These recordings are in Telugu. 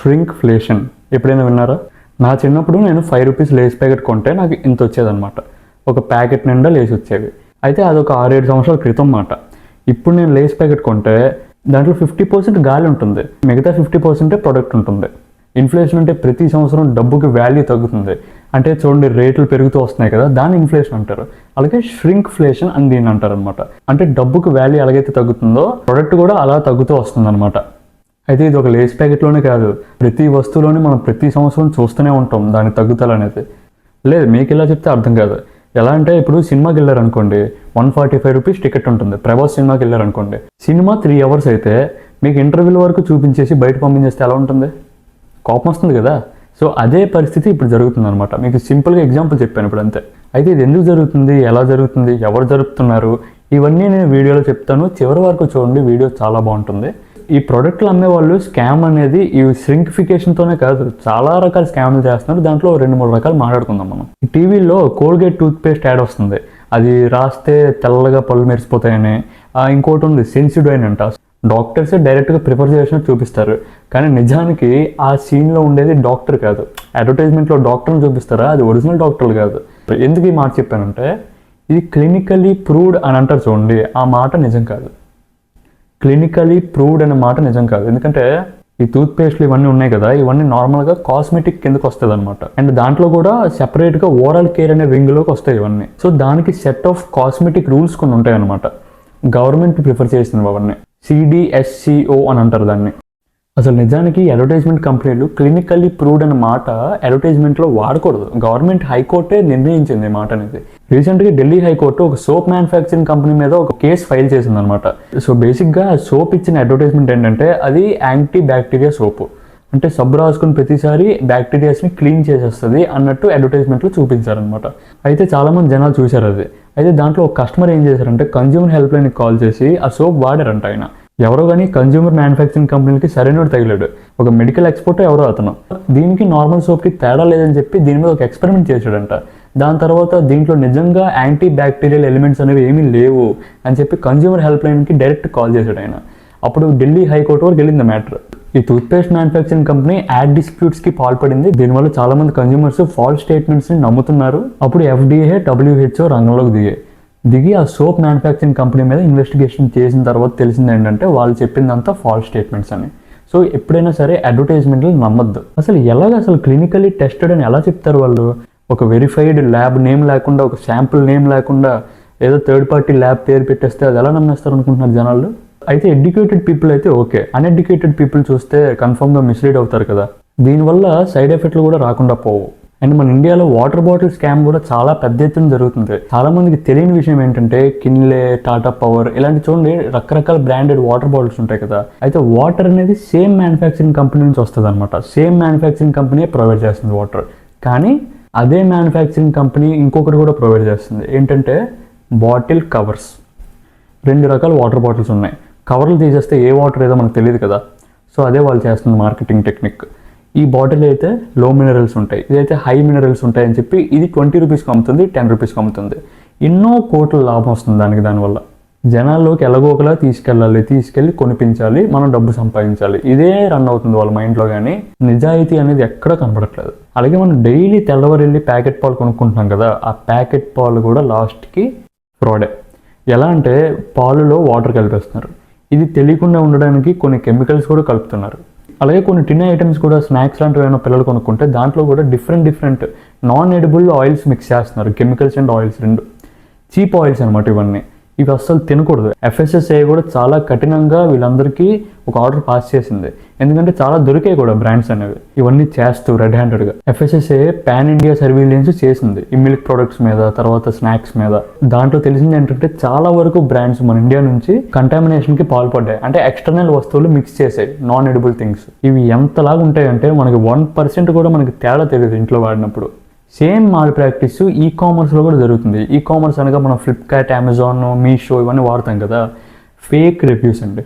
ష్రింక్ఫ్లేషన్ ఎప్పుడైనా విన్నారా? నా చిన్నప్పుడు నేను 5 రూపీస్ లేస్ ప్యాకెట్ కొంటే నాకు ఇంత వచ్చేదన్నమాట. ఒక ప్యాకెట్ నిండా లేస్ వచ్చేవి. అయితే అదొక 6-7 సంవత్సరాల క్రితం మాట. ఇప్పుడు నేను లేస్ ప్యాకెట్ కొంటే దాంట్లో 50% గాలి ఉంటుంది, మిగతా 50% ప్రొడక్ట్ ఉంటుంది. ఇన్ఫ్లేషన్ అంటే ప్రతి సంవత్సరం డబ్బుకి వాల్యూ తగ్గుతుంది. అంటే చూడండి, రేట్లు పెరుగుతూ వస్తున్నాయి కదా, దాన్ని ఇన్ఫ్లేషన్ అంటారు. అలాగే ష్రింక్ఫ్లేషన్ అని దీన్ని అంటారు అనమాట. అంటే డబ్బుకి వాల్యూ ఎలాగైతే తగ్గుతుందో ప్రొడక్ట్ కూడా అలా తగ్గుతూ వస్తుంది అనమాట. అయితే ఇది ఒక లేస్ ప్యాకెట్లోనే కాదు, ప్రతి వస్తువులోని మనం ప్రతి సంవత్సరం చూస్తూనే ఉంటాం దాని తగ్గుదల అనేది. లేదు, మీకు ఇలా చెప్తే అర్థం కాదు. ఎలా అంటే ఇప్పుడు సినిమాకి వెళ్ళారు అనుకోండి, 145 రూపీస్ టికెట్ ఉంటుంది. ప్రభాస్ సినిమాకి వెళ్ళారు అనుకోండి, సినిమా 3 అవర్స్ అయితే మీకు ఇంటర్వ్యూల వరకు చూపించేసి బయట పంపించేస్తే ఎలా ఉంటుంది? కోపం వస్తుంది కదా. సో అదే పరిస్థితి ఇప్పుడు జరుగుతుంది అనమాట. మీకు సింపుల్గా ఎగ్జాంపుల్ చెప్పాను ఇప్పుడు అంతే. అయితే ఇది ఎందుకు జరుగుతుంది, ఎలా జరుగుతుంది, ఎవరు జరుపుతున్నారు, ఇవన్నీ నేను వీడియోలో చెప్తాను. చివరి వరకు చూడండి, వీడియో చాలా బాగుంటుంది. ఈ ప్రోడక్ట్లు అమ్మే వాళ్ళు స్కామ్ అనేది ఈ ష్రింకిఫికేషన్తోనే కాదు, చాలా రకాల స్కామ్లు చేస్తున్నారు. దాంట్లో 2-3 రకాలు మాట్లాడుకుందాం మనం. ఈ టీవీలో కోల్గేట్ టూత్పేస్ట్ యాడ్ వస్తుంది, అది రాస్తే తెల్లగా పళ్ళు మెరిసిపోతాయని. ఇంకోటి ఉంది సెన్సిడైన్ అంట. డాక్టర్సే డైరెక్ట్గా ప్రిఫర్ చేసినట్టు చూపిస్తారు, కానీ నిజానికి ఆ సీన్లో ఉండేది డాక్టర్ కాదు. అడ్వర్టైజ్మెంట్లో డాక్టర్ని చూపిస్తారా, అది ఒరిజినల్ డాక్టర్లు కాదు. ఎందుకు ఈ మాట చెప్పానంటే, ఇది క్లినికలీ ప్రూవ్డ్ అని అంటారు చూడండి, ఆ మాట నిజం కాదు. క్లినికలీ ప్రూవ్డ్ అనే మాట నిజం కాదు. ఎందుకంటే ఈ టూత్పేస్ట్లు ఇవన్నీ ఉన్నాయి కదా, ఇవన్నీ నార్మల్గా కాస్మెటిక్ కిందకు వస్తుంది అనమాట. అండ్ దాంట్లో కూడా సెపరేట్గా ఓరల్ కేర్ అనే వింగ్లోకి వస్తాయి ఇవన్నీ. సో దానికి సెట్ ఆఫ్ కాస్మెటిక్ రూల్స్ కొన్ని ఉంటాయి అనమాట. గవర్నమెంట్ ప్రిఫర్ చేసినవి అవన్నీ. CDSCO అని అంటారు దాన్ని. అసలు నిజానికి అడ్వర్టైజ్మెంట్ కంపెనీలు క్లినికల్లీ ప్రూవ్డ్ అనే మాట అడ్వర్టైజ్మెంట్లో వాడకూడదు. గవర్నమెంట్ హైకోర్టే నిర్ణయించింది ఈ మాట అనేది. రీసెంట్గా ఢిల్లీ హైకోర్టు ఒక సోప్ మ్యానుఫ్యాక్చరింగ్ కంపెనీ మీద ఒక కేసు ఫైల్ చేసింది అనమాట. సో బేసిక్గా సోప్ ఇచ్చిన అడ్వర్టైజ్మెంట్ ఏంటంటే అది యాంటీ బ్యాక్టీరియా సోపు. అంటే సబ్బు రాసుకుని ప్రతిసారి బ్యాక్టీరియాస్ని క్లీన్ చేసేస్తుంది అన్నట్టు అడ్వర్టైజ్మెంట్లో చూపించారనమాట. అయితే చాలామంది జనాలు చూశారు అది. అయితే దాంట్లో ఒక కస్టమర్ ఏం చేశారంటే కన్జ్యూమర్ హెల్ప్ లైన్కి కాల్ చేసి ఆ సోప్ వాడారంట ఆయన. ఎవరో కానీ కన్జ్యూమర్ మ్యానుఫ్యాక్చరింగ్ కంపెనీకి సరైనడు తగిలాడు, ఒక మెడికల్ ఎక్స్పర్ట్ ఎవరో అతను. దీనికి నార్మల్ సోప్కి తేడా లేదని చెప్పి దీని మీద ఒక ఎక్స్పెరిమెంట్ చేశాడంట. దాని తర్వాత దీంట్లో నిజంగా యాంటీ బ్యాక్టీరియల్ ఎలిమెంట్స్ అనేవి ఏమీ లేవు అని చెప్పి కన్జ్యూమర్ హెల్ప్ లైన్కి డైరెక్ట్ కాల్ చేశాడు ఆయన. అప్పుడు ఢిల్లీ హైకోర్టు వరకు వెళ్ళింది మ్యాటర్. ఈ టూత్పేస్ట్ మ్యానుఫ్యాక్చరింగ్ కంపెనీ యాడ్ డిస్ప్యూట్స్కి పాల్పడింది. దీనివల్ల చాలామంది కన్జ్యూమర్స్ ఫాల్స్ స్టేట్మెంట్స్ని నమ్ముతున్నారు. అప్పుడు FDA, WHO రంగంలోకి దిగి ఆ సోప్ మ్యానుఫ్యాక్చరింగ్ కంపెనీ మీద ఇన్వెస్టిగేషన్ చేసిన తర్వాత తెలిసింది ఏంటంటే వాళ్ళు చెప్పిందంతా ఫాల్స్ స్టేట్మెంట్స్ అని. సో ఎప్పుడైనా సరే అడ్వర్టైజ్మెంట్లు నమ్మద్దు. అసలు క్లినికలీ టెస్టెడ్ అని ఎలా చెప్తారు వాళ్ళు? ఒక వెరిఫైడ్ ల్యాబ్ నేమ్ లేకుండా, ఒక శాంపుల్ నేమ్ లేకుండా ఏదో థర్డ్ పార్టీ ల్యాబ్ పేరు పెట్టేస్తే అది ఎలా నమ్మేస్తారు అనుకుంటున్నారు జనాలు? అయితే ఎడ్యుకేటెడ్ పీపుల్ అయితే ఓకే, అన్ఎడ్యుకేటెడ్ పీపుల్ చూస్తే కన్ఫర్మ్గా మిస్లీడ్ అవుతారు కదా. దీనివల్ల సైడ్ ఎఫెక్ట్లు కూడా రాకుండా పోవు. అండ్ మన ఇండియాలో వాటర్ బాటిల్ స్కామ్ కూడా చాలా పెద్ద ఎత్తున జరుగుతుంది. చాలా మందికి తెలియని విషయం ఏంటంటే కిన్లే, టాటా పవర్ ఇలాంటి చూడండి రకరకాల బ్రాండెడ్ వాటర్ బాటిల్స్ ఉంటాయి కదా. అయితే వాటర్ అనేది సేమ్ మ్యానుఫ్యాక్చరింగ్ కంపెనీ నుంచి వస్తుంది అనమాట. సేమ్ మ్యానుఫ్యాక్చరింగ్ కంపెనీ ప్రొవైడ్ చేస్తుంది వాటర్. కానీ అదే మ్యానుఫ్యాక్చరింగ్ కంపెనీ ఇంకొకటి కూడా ప్రొవైడ్ చేస్తుంది. ఏంటంటే బాటిల్ కవర్స్. 2 రకాల వాటర్ బాటిల్స్ ఉన్నాయి. కవర్లు తీసేస్తే ఏ వాటర్ ఏదో మనకు తెలియదు కదా. సో అదే వాళ్ళు చేస్తున్న మార్కెటింగ్ టెక్నిక్. ఈ బాటిల్ అయితే లో మినరల్స్ ఉంటాయి, ఇదైతే హై మినరల్స్ ఉంటాయని చెప్పి ఇది 20 రూపీస్కి అమ్ముతుంది, 10 రూపీస్కి అమ్ముతుంది. ఎన్నో కోట్ల లాభం వస్తుంది దానివల్ల. జనాల్లోకి ఎలాగో ఒకలా తీసుకెళ్ళి కొనిపించాలి, మనం డబ్బు సంపాదించాలి. ఇదే రన్ అవుతుంది వాళ్ళ మైండ్లో. కానీ నిజాయితీ అనేది ఎక్కడ కనపడట్లేదు. అలాగే మనం డైలీ తెల్లవారు వెళ్ళి ప్యాకెట్ పాలు కొనుక్కుంటున్నాం కదా, ఆ ప్యాకెట్ పాలు కూడా లాస్ట్కి ఫ్రాడే. ఎలా అంటే పాలులో వాటర్ కలిపేస్తున్నారు. ఇది తెలియకుండా ఉండడానికి కొన్ని కెమికల్స్ కూడా కలుపుతున్నారు. అలాగే కొన్ని టిన్ ఐటమ్స్ కూడా, స్నాక్స్ లాంటివి ఏమైనా పిల్లలు కొనుక్కుంటే దాంట్లో కూడా different non edible oils mix చేస్తున్నారు. Chemicals and oils 2 cheap oils అనమాట ఇవన్నీ. ఇవి అస్సలు తినకూడదు. FSSAI కూడా చాలా కఠినంగా వీళ్ళందరికీ ఒక ఆర్డర్ పాస్ చేసింది. ఎందుకంటే చాలా దొరికాయి కూడా బ్రాండ్స్ అనేవి ఇవన్నీ చేస్తూ రెడ్ హ్యాండెడ్గా. FSSAI పాన్ ఇండియా సర్వీలెన్స్ చేసింది ఈ మిల్క్ ప్రొడక్ట్స్ మీద, తర్వాత స్నాక్స్ మీద. దాంట్లో తెలిసింది ఏంటంటే చాలా వరకు బ్రాండ్స్ మన ఇండియా నుంచి కంటామినేషన్కి పాల్పడ్డాయి. అంటే ఎక్స్టర్నల్ వస్తువులు మిక్స్ చేసాయి, నాన్ ఎడిబుల్ థింగ్స్. ఇవి ఎంతలాగా ఉంటాయంటే మనకి 1% కూడా మనకి తేడా తెలియదు ఇంట్లో వాడినప్పుడు. సేమ్ మాల్ ప్రాక్టీస్ కామర్స్లో కూడా జరుగుతుంది. కామర్స్ అనగా మనం ఫ్లిప్కార్ట్, అమెజాన్, మీషో ఇవన్నీ వాడతాం కదా. ఫేక్ రివ్యూస్ అండి.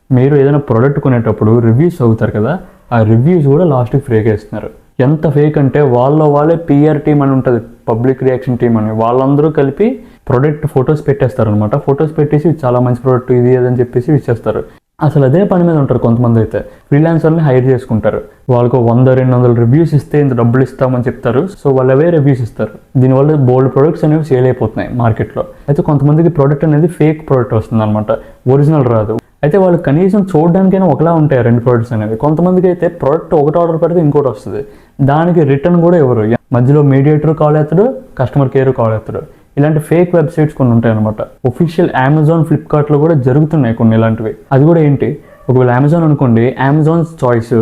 మీరు ఏదైనా ప్రోడక్ట్ కొనేటప్పుడు రివ్యూస్ అవుతారు కదా, ఆ రివ్యూస్ కూడా లాస్ట్కి ఫేక్ వేస్తున్నారు. ఎంత ఫేక్ అంటే వాళ్ళే PR టీమ్ అని ఉంటుంది, పబ్లిక్ రియాక్షన్ టీమ్ అని. వాళ్ళందరూ కలిపి ప్రోడక్ట్ ఫొటోస్ పెట్టేస్తారు అనమాట. ఫొటోస్ పెట్టేసి చాలా మంచి ప్రోడక్ట్ ఇది అని చెప్పేసి ఇచ్చేస్తారు. అసలు అదే పని మీద ఉంటారు కొంతమంది అయితే. ఫ్రీలాన్సర్ని హైర్ చేసుకుంటారు, వాళ్ళకు 100-200 రివ్యూస్ ఇస్తే ఇంత డబ్బులు ఇస్తామని చెప్తారు. సో వాళ్ళు అవే రివ్యూస్ ఇస్తారు. దీనివల్ల బోల్డ్ ప్రొడక్ట్స్ అనేవి సేల్ అయిపోతున్నాయి మార్కెట్లో. అయితే కొంతమందికి ప్రోడక్ట్ అనేది ఫేక్ ప్రోడక్ట్ వస్తుంది అనమాట, ఒరిజినల్ రాదు. అయితే వాళ్ళు కనీసం చూడడానికైనా ఒకలా ఉంటాయి రెండు ప్రోడక్ట్స్ అనేవి. కొంతమందికి అయితే ప్రోడక్ట్ ఒకటి ఆర్డర్ పెడితే ఇంకోటి వస్తుంది, దానికి రిటర్న్ కూడా ఎవరు, మధ్యలో మీడియేటర్ కాల్ ఎత్తడు, కస్టమర్ కేర్ కాల్ ఎత్తడు. ఇలాంటి ఫేక్ వెబ్సైట్స్ కొన్ని ఉంటాయి అనమాట. ఒఫిషియల్ అమెజాన్, ఫ్లిప్కార్ట్లో కూడా జరుగుతున్నాయి కొన్ని ఇలాంటివి. అది కూడా ఏంటి, ఒకవేళ అమెజాన్ అనుకోండి, Amazon choice,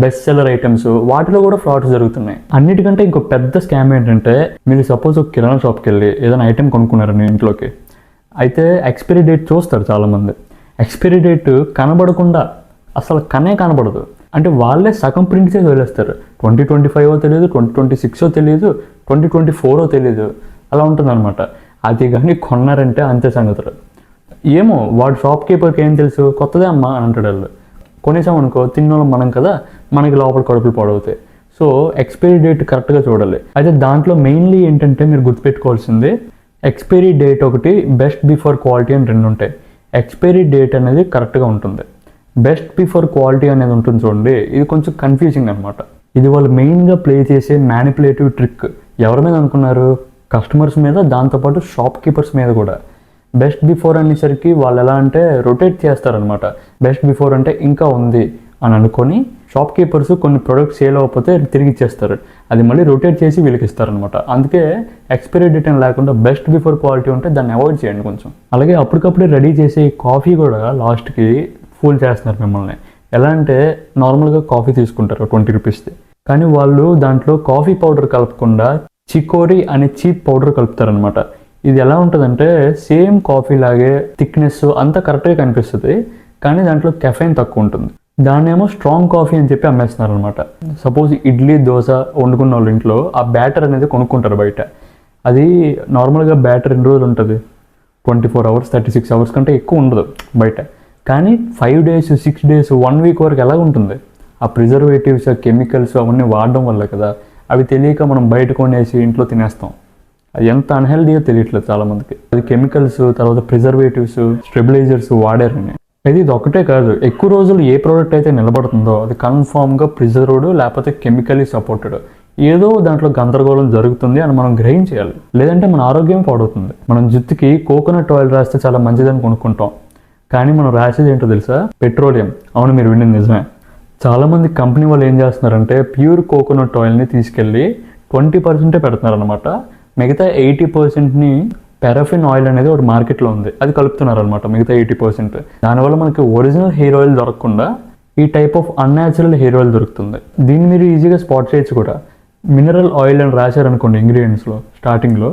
best seller items, వాటిలో కూడా ఫ్రాడ్స్ జరుగుతున్నాయి. అన్నిటికంటే ఇంకో పెద్ద స్కామ్ ఏంటంటే, మీరు సపోజ్ ఒక కిరాణా షాప్కి వెళ్ళి ఏదైనా ఐటెం కొనుక్కున్నారని ఇంట్లోకి, అయితే ఎక్స్పైరీ డేట్ చూస్తారు చాలామంది. ఎక్స్పైరీ డేట్ కనబడకుండా అసలు కనబడదు. అంటే వాళ్ళే సగం ప్రింట్ చేసి వదిలేస్తారు. 2025 తెలియదు, 2026 తెలియదు, 2024 తెలియదు, అలా ఉంటుంది అనమాట. అది కానీ కొన్నారంటే అంతే సంగతులు. ఏమో వాడు షాప్ కీపర్కి ఏం తెలుసు, కొత్తదే అమ్మా అని అంటాడు. వాళ్ళు కొనేసాం అనుకో, తిన్నోళ్ళం మనం కదా, మనకి లోపల కడుపులు పాడవుతాయి. సో ఎక్స్పైరీ డేట్ కరెక్ట్గా చూడాలి. అయితే దాంట్లో మెయిన్లీ ఏంటంటే మీరు గుర్తుపెట్టుకోవాల్సింది, ఎక్స్పైరీ డేట్ ఒకటి, బెస్ట్ బిఫోర్ క్వాలిటీ అని రెండు ఉంటాయి. ఎక్స్పైరీ డేట్ అనేది కరెక్ట్గా ఉంటుంది, బెస్ట్ బిఫోర్ క్వాలిటీ అనేది ఉంటుంది చూడండి, ఇది కొంచెం కన్ఫ్యూజింగ్ అనమాట. ఇది వాళ్ళు మెయిన్గా ప్లే చేసే మ్యానిపులేటివ్ ట్రిక్. ఎవరి మీద అనుకున్నారు, కస్టమర్స్ మీద, దాంతోపాటు షాప్ కీపర్స్ మీద కూడా. బెస్ట్ బిఫోర్ అనేసరికి వాళ్ళు ఎలా అంటే రొటేట్ చేస్తారనమాట. బెస్ట్ బిఫోర్ అంటే ఇంకా ఉంది అని అనుకొని షాప్ కీపర్స్ కొన్ని ప్రొడక్ట్స్ సేల్ అవ్వకపోతే తిరిగి ఇచ్చేస్తారు, అది మళ్ళీ రొటేట్ చేసి వీళ్ళకి ఇస్తారనమాట. అందుకే ఎక్స్పైరీ డేట్ అని లేకుండా బెస్ట్ బిఫోర్ క్వాలిటీ ఉంటే దాన్ని అవాయిడ్ చేయండి కొంచెం. అలాగే అప్పటికప్పుడే రెడీ చేసే కాఫీ కూడా లాస్ట్కి ఫూల్ చేస్తున్నారు మిమ్మల్ని. ఎలా అంటే నార్మల్గా కాఫీ తీసుకుంటారు 20 రూపీస్ది, కానీ వాళ్ళు దాంట్లో కాఫీ పౌడర్ కలపకుండా చికోరీ అనే చీప్ పౌడర్ కలుపుతారనమాట. ఇది ఎలా ఉంటుందంటే సేమ్ కాఫీ లాగే థిక్నెస్ అంతా కరెక్ట్గా కనిపిస్తుంది, కానీ దాంట్లో కెఫైన్ తక్కువ ఉంటుంది. దాన్నేమో స్ట్రాంగ్ కాఫీ అని చెప్పి అమ్మేస్తున్నారు అనమాట. సపోజ్ ఇడ్లీ, దోశ వండుకున్న వాళ్ళు ఇంట్లో ఆ బ్యాటర్ అనేది కొనుక్కుంటారు బయట. అది నార్మల్గా బ్యాటర్ ఎన్ని రోజులు ఉంటుంది, 24 hours 36 hours కంటే ఎక్కువ ఉండదు బయట. కానీ 5 days 6 days 1 week వరకు ఎలా ఉంటుంది, ఆ ప్రిజర్వేటివ్స్, ఆ కెమికల్స్ అవన్నీ వాడడం వల్ల కదా. అవి తెలియక మనం బయట కొనేసి ఇంట్లో తినేస్తాం. అది ఎంత అన్హెల్దీగా తెలియట్లేదు చాలామందికి. అది కెమికల్స్, తర్వాత ప్రిజర్వేటివ్స్, స్టెబిలైజర్స్ వాడారని. అయితే ఇది ఒకటే కాదు, ఎక్కువ రోజులు ఏ ప్రోడక్ట్ అయితే నిలబడుతుందో అది కన్ఫామ్గా ప్రిజర్వ్డ్ లేకపోతే కెమికలీ సపోర్టెడ్. ఏదో దాంట్లో గందరగోళం జరుగుతుంది అని మనం గ్రహించేయాలి, లేదంటే మన ఆరోగ్యం పాడవుతుంది. మనం జుట్టుకి కోకోనట్ ఆయిల్ రాస్తే చాలా మంచిదని కొనుక్కుంటాం, కానీ మనం రాసేది ఏంటో తెలుసా, పెట్రోలియం. అవును, మీరు విన్నది నిజమే. చాలామంది కంపెనీ వాళ్ళు ఏం చేస్తున్నారంటే ప్యూర్ కోకోనట్ ఆయిల్ని తీసుకెళ్ళి 20% పెడుతున్నారు అనమాట. మిగతా 80%ని పారాఫిన్ ఆయిల్ అనేది ఒకటి మార్కెట్లో ఉంది, అది కలుపుతున్నారు అనమాట మిగతా 80%. దానివల్ల మనకి ఒరిజినల్ హెయిర్ ఆయిల్ దొరకకుండా ఈ type of unnatural hair oil దొరుకుతుంది. దీన్ని మీరు ఈజీగా స్పాట్ చేయొచ్చు కూడా. మినరల్ ఆయిల్ అని రాశారనుకోండి ఇంగ్రీడియంట్స్లో స్టార్టింగ్లో,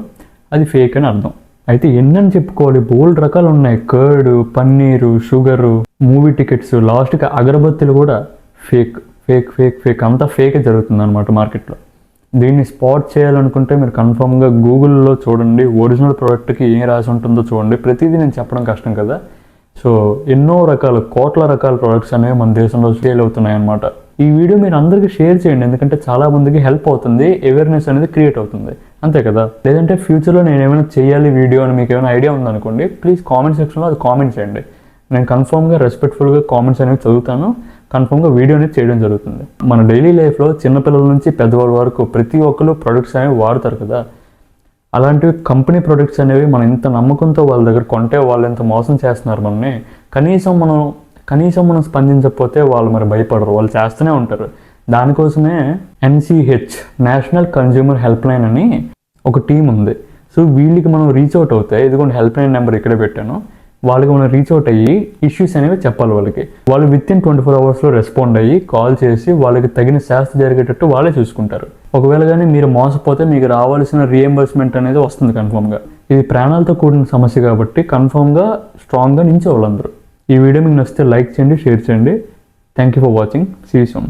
అది ఫేక్ అని అర్థం. అయితే ఎన్నని చెప్పుకోవాలి, బోల్డ్ రకాలు ఉన్నాయి. Curd, paneer, sugar, movie tickets, లాస్ట్కి అగరబత్తులు కూడా ఫేక్ ఫేక్ ఫేక్ ఫేక్ అంతా ఫేకే జరుగుతుంది అనమాట మార్కెట్లో. దీన్ని స్పాట్ చేయాలనుకుంటే మీరు కన్ఫామ్గా గూగుల్లో చూడండి, ఒరిజినల్ ప్రోడక్ట్కి ఏం రాసి ఉంటుందో చూడండి. ప్రతిదీ నేను చెప్పడం కష్టం కదా. సో ఎన్నో రకాల కోట్ల రకాల ప్రోడక్ట్స్ అనేవి మన దేశంలో సేల్ అవుతున్నాయి అన్నమాట. ఈ వీడియో మీరు అందరికీ షేర్ చేయండి, ఎందుకంటే చాలా మందికి హెల్ప్ అవుతుంది, అవేర్నెస్ అనేది క్రియేట్ అవుతుంది, అంతే కదా. లేదంటే ఫ్యూచర్లో నేను ఏమైనా చేయాలి వీడియో అని మీకు ఏమైనా ఐడియా ఉందనుకోండి, ప్లీజ్ కామెంట్ సెక్షన్లో అది కామెంట్ చేయండి. నేను కన్ఫామ్గా రెస్పెక్ట్ఫుల్గా కామెంట్స్ అనేవి చదువుతాను, కన్ఫామ్గా వీడియో అనేది చేయడం జరుగుతుంది. మన డైలీ లైఫ్లో చిన్నపిల్లల నుంచి పెద్దవాళ్ళ వరకు ప్రతి ఒక్కరు ప్రొడక్ట్స్ అనేవి వాడతారు కదా. అలాంటివి కంపెనీ ప్రొడక్ట్స్ అనేవి మనం ఇంత నమ్మకంతో వాళ్ళ దగ్గర కొంటే వాళ్ళు ఎంత మోసం చేస్తున్నారు మనని. కనీసం మనం స్పందించకపోతే వాళ్ళు మరి భయపడరు, వాళ్ళు చేస్తూనే ఉంటారు. దానికోసమే NCH national consumer help line అని ఒక టీం ఉంది. సో వీళ్ళకి మనం రీచ్ అవుట్ అవుతాయి, ఇదిగోండి హెల్ప్ లైన్ నెంబర్ ఇక్కడే పెట్టాను. వాళ్ళకి మనం రీచ్ అవుట్ అయ్యి ఇష్యూస్ అనేవి చెప్పాలి వాళ్ళకి. వాళ్ళు వితిన్ 24 hours రెస్పాండ్ అయ్యి కాల్ చేసి వాళ్ళకి తగిన శాస్త్ర జరిగేటట్టు వాళ్ళే చూసుకుంటారు. ఒకవేళ కానీ మీరు మోసపోతే మీకు రావాల్సిన రీఎంబర్స్మెంట్ అనేది వస్తుంది కన్ఫామ్గా. ఇది ప్రాణాలతో కూడిన సమస్య కాబట్టి కన్ఫామ్గా స్ట్రాంగ్గా నించోవాళ్ళందరూ. ఈ వీడియో మీకు నచ్చితే లైక్ చేయండి, షేర్ చేయండి. Thank you for watching. See you soon.